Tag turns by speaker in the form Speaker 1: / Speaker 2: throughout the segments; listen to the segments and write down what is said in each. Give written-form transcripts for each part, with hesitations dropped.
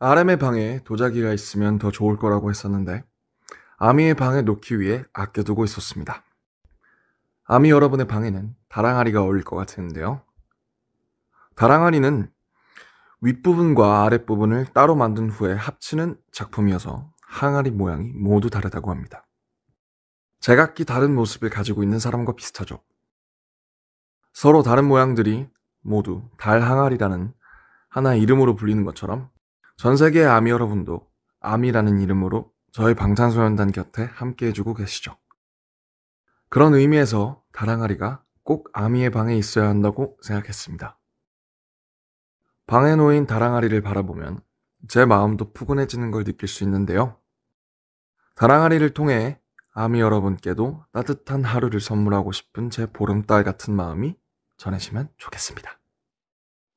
Speaker 1: RM의 방에 도자기가 있으면 더 좋을 거라고 했었는데 아미의 방에 놓기 위해 아껴두고 있었습니다. 아미 여러분의 방에는 다랑아리가 어울릴 것 같은데요. 다랑아리는 윗부분과 아랫부분을 따로 만든 후에 합치는 작품이어서 항아리 모양이 모두 다르다고 합니다. 제각기 다른 모습을 가지고 있는 사람과 비슷하죠. 서로 다른 모양들이 모두 달 항아리라는 하나의 이름으로 불리는 것처럼 전 세계의 아미 여러분도 아미라는 이름으로 저희 방탄소년단 곁에 함께 해주고 계시죠. 그런 의미에서 다랑아리가 꼭 아미의 방에 있어야 한다고 생각했습니다. 방에 놓인 다랑아리를 바라보면 제 마음도 푸근해지는 걸 느낄 수 있는데요. 다랑아리를 통해 아미 여러분께도 따뜻한 하루를 선물하고 싶은 제 보름달 같은 마음이 전해지면 좋겠습니다.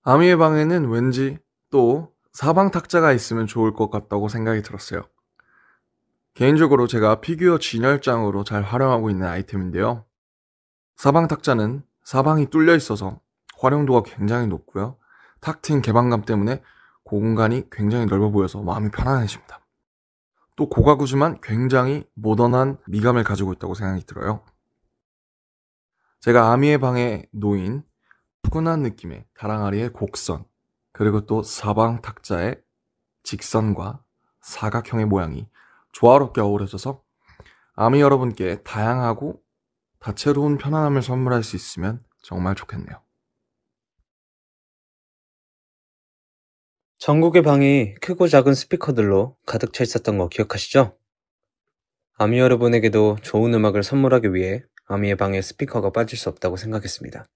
Speaker 1: 아미의 방에는 왠지 또 사방 탁자가 있으면 좋을 것 같다고 생각이 들었어요. 개인적으로 제가 피규어 진열장으로 잘 활용하고 있는 아이템인데요. 사방 탁자는 사방이 뚫려 있어서 활용도가 굉장히 높고요. 탁 트인 개방감 때문에 공간이 굉장히 넓어 보여서 마음이 편안해집니다. 또 고가구지만 굉장히 모던한 미감을 가지고 있다고 생각이 들어요. 제가 아미의 방에 놓인 푸근한 느낌의 다랑아리의 곡선, 그리고 또 사방 탁자의 직선과 사각형의 모양이 조화롭게 어우러져서 아미 여러분께 다양하고 다채로운 편안함을 선물할 수 있으면 정말 좋겠네요.
Speaker 2: 전국의 방이 크고 작은 스피커들로 가득 차 있었던 거 기억하시죠? 아미 여러분에게도 좋은 음악을 선물하기 위해 아미의 방에 스피커가 빠질 수 없다고 생각했습니다.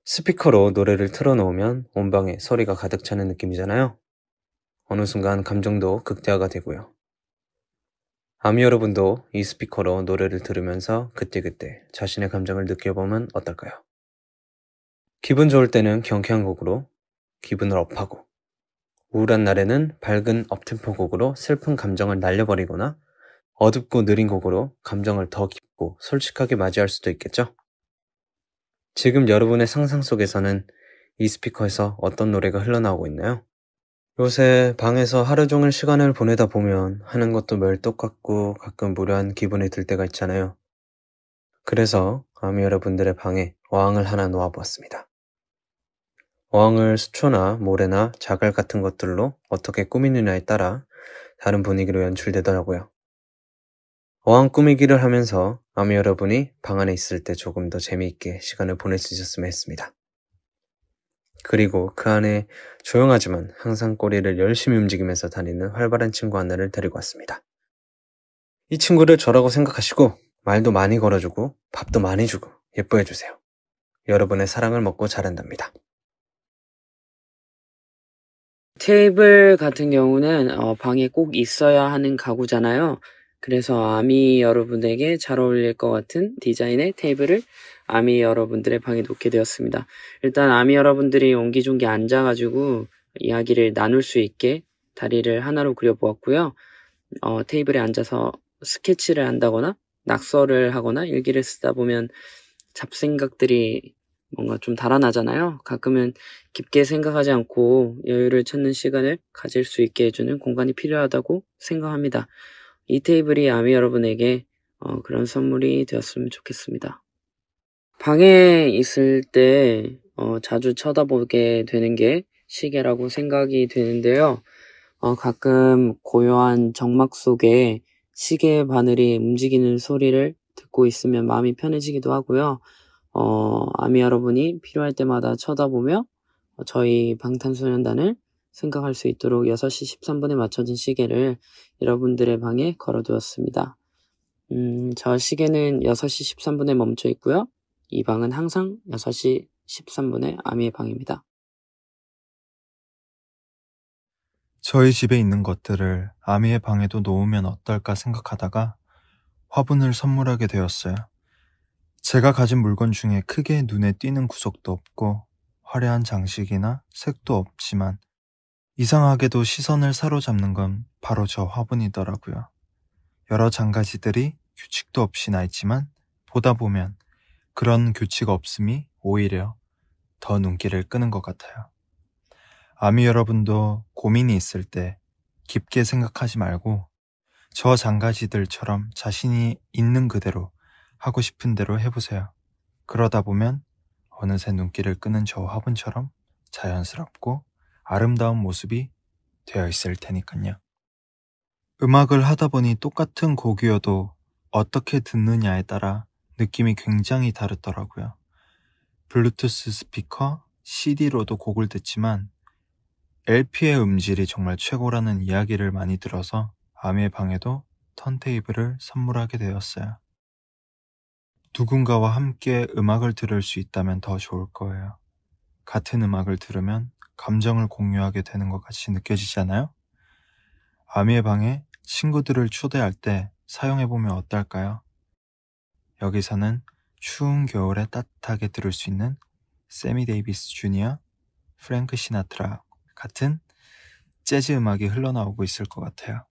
Speaker 2: 스피커로 노래를 틀어놓으면 온 방에 소리가 가득 차는 느낌이잖아요. 어느 순간 감정도 극대화가 되고요. 아미 여러분도 이 스피커로 노래를 들으면서 그때그때 자신의 감정을 느껴보면 어떨까요? 기분 좋을 때는 경쾌한 곡으로 기분을 업하고, 우울한 날에는 밝은 업템포 곡으로 슬픈 감정을 날려버리거나, 어둡고 느린 곡으로 감정을 더 깊고 솔직하게 맞이할 수도 있겠죠? 지금 여러분의 상상 속에서는 이 스피커에서 어떤 노래가 흘러나오고 있나요? 요새 방에서 하루 종일 시간을 보내다 보면 하는 것도 매일 똑같고 가끔 무료한 기분이 들 때가 있잖아요. 그래서 아미 여러분들의 방에 어항을 하나 놓아보았습니다. 어항을 수초나 모래나 자갈 같은 것들로 어떻게 꾸미느냐에 따라 다른 분위기로 연출되더라고요. 어항 꾸미기를 하면서 아미 여러분이 방 안에 있을 때 조금 더 재미있게 시간을 보낼 수 있었으면 했습니다. 그리고 그 안에 조용하지만 항상 꼬리를 열심히 움직이면서 다니는 활발한 친구 하나를 데리고 왔습니다. 이 친구를 저라고 생각하시고 말도 많이 걸어주고 밥도 많이 주고 예뻐해주세요. 여러분의 사랑을 먹고 자란답니다.
Speaker 3: 테이블 같은 경우는 방에 꼭 있어야 하는 가구잖아요. 그래서 아미 여러분에게 잘 어울릴 것 같은 디자인의 테이블을 아미 여러분들의 방에 놓게 되었습니다. 일단 아미 여러분들이 옹기종기 앉아가지고 이야기를 나눌 수 있게 다리를 하나로 그려보았고요. 테이블에 앉아서 스케치를 한다거나 낙서를 하거나 일기를 쓰다 보면 잡생각들이 뭔가 좀 달아나잖아요. 가끔은 깊게 생각하지 않고 여유를 찾는 시간을 가질 수 있게 해주는 공간이 필요하다고 생각합니다. 이 테이블이 아미 여러분에게 그런 선물이 되었으면 좋겠습니다. 방에 있을 때 자주 쳐다보게 되는 게 시계라고 생각이 되는데요. 가끔 고요한 정막 속에 시계 바늘이 움직이는 소리를 듣고 있으면 마음이 편해지기도 하고요. 아미 여러분이 필요할 때마다 쳐다보며 저희 방탄소년단을 생각할 수 있도록 6시 13분에 맞춰진 시계를 여러분들의 방에 걸어두었습니다. 저 시계는 6시 13분에 멈춰 있고요. 이 방은 항상 6시 13분에 아미의 방입니다.
Speaker 4: 저희 집에 있는 것들을 아미의 방에도 놓으면 어떨까 생각하다가 화분을 선물하게 되었어요. 제가 가진 물건 중에 크게 눈에 띄는 구석도 없고 화려한 장식이나 색도 없지만 이상하게도 시선을 사로잡는 건 바로 저 화분이더라고요. 여러 장가지들이 규칙도 없이 나 있지만 보다 보면 그런 규칙 없음이 오히려 더 눈길을 끄는 것 같아요. 아미 여러분도 고민이 있을 때 깊게 생각하지 말고 저 장가지들처럼 자신이 있는 그대로 하고 싶은 대로 해보세요. 그러다 보면 어느새 눈길을 끄는 저 화분처럼 자연스럽고 아름다운 모습이 되어 있을 테니까요. 음악을 하다 보니 똑같은 곡이어도 어떻게 듣느냐에 따라 느낌이 굉장히 다르더라고요. 블루투스 스피커, CD로도 곡을 듣지만 LP의 음질이 정말 최고라는 이야기를 많이 들어서 아미의 방에도 턴테이블을 선물하게 되었어요. 누군가와 함께 음악을 들을 수 있다면 더 좋을 거예요. 같은 음악을 들으면 감정을 공유하게 되는 것 같이 느껴지지 않아요? 아미의 방에 친구들을 초대할 때 사용해보면 어떨까요? 여기서는 추운 겨울에 따뜻하게 들을 수 있는 세미 데이비스 주니어, 프랭크 시나트라 같은 재즈 음악이 흘러나오고 있을 것 같아요.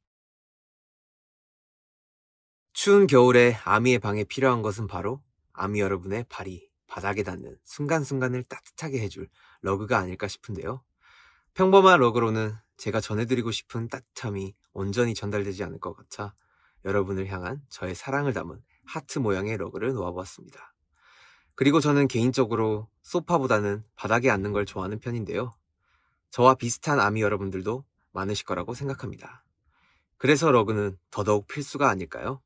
Speaker 5: 추운 겨울에 아미의 방에 필요한 것은 바로 아미 여러분의 발이 바닥에 닿는 순간순간을 따뜻하게 해줄 러그가 아닐까 싶은데요. 평범한 러그로는 제가 전해드리고 싶은 따뜻함이 온전히 전달되지 않을 것 같아 여러분을 향한 저의 사랑을 담은 하트 모양의 러그를 놓아보았습니다. 그리고 저는 개인적으로 소파보다는 바닥에 앉는 걸 좋아하는 편인데요. 저와 비슷한 아미 여러분들도 많으실 거라고 생각합니다. 그래서 러그는 더더욱 필수가 아닐까요?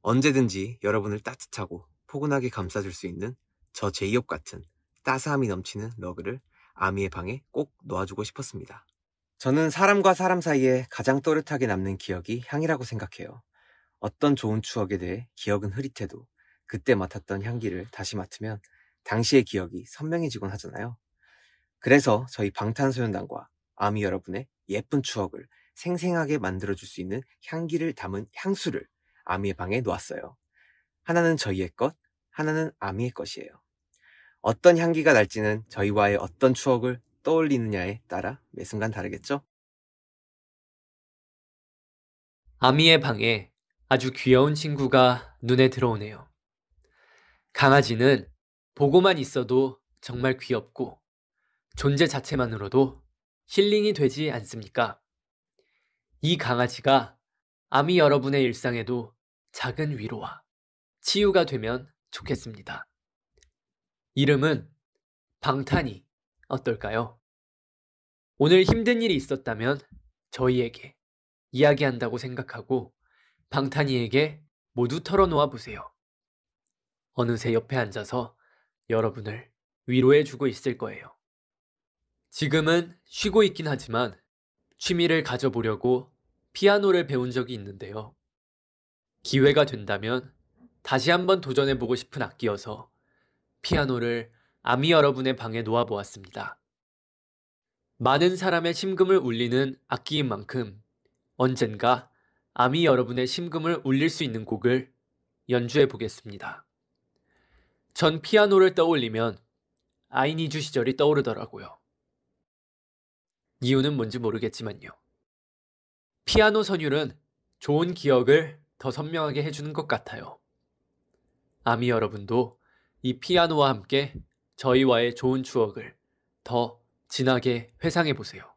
Speaker 5: 언제든지 여러분을 따뜻하고 포근하게 감싸줄 수 있는 저 제이홉 같은 따스함이 넘치는 러그를 아미의 방에 꼭 놓아주고 싶었습니다. 저는 사람과 사람 사이에 가장 또렷하게 남는 기억이 향이라고 생각해요. 어떤 좋은 추억에 대해 기억은 흐릿해도 그때 맡았던 향기를 다시 맡으면 당시의 기억이 선명해지곤 하잖아요. 그래서 저희 방탄소년단과 아미 여러분의 예쁜 추억을 생생하게 만들어줄 수 있는 향기를 담은 향수를 아미의 방에 놓았어요. 하나는 저희의 것, 하나는 아미의 것이에요. 어떤 향기가 날지는 저희와의 어떤 추억을 떠올리느냐에 따라 매 순간 다르겠죠?
Speaker 6: 아미의 방에 아주 귀여운 친구가 눈에 들어오네요. 강아지는 보고만 있어도 정말 귀엽고 존재 자체만으로도 힐링이 되지 않습니까? 이 강아지가 아미 여러분의 일상에도 작은 위로와 치유가 되면 좋겠습니다. 이름은 방탄이 어떨까요? 오늘 힘든 일이 있었다면 저희에게 이야기한다고 생각하고 방탄이에게 모두 털어놓아 보세요. 어느새 옆에 앉아서 여러분을 위로해주고 있을 거예요. 지금은 쉬고 있긴 하지만 취미를 가져보려고 피아노를 배운 적이 있는데요. 기회가 된다면 다시 한번 도전해보고 싶은 악기여서 피아노를 아미 여러분의 방에 놓아보았습니다. 많은 사람의 심금을 울리는 악기인 만큼 언젠가 아미 여러분의 심금을 울릴 수 있는 곡을 연주해 보겠습니다. 전 피아노를 떠올리면 아이니주 시절이 떠오르더라고요. 이유는 뭔지 모르겠지만요. 피아노 선율은 좋은 기억을 더 선명하게 해주는 것 같아요. 아미 여러분도 이 피아노와 함께 저희와의 좋은 추억을 더 진하게 회상해 보세요.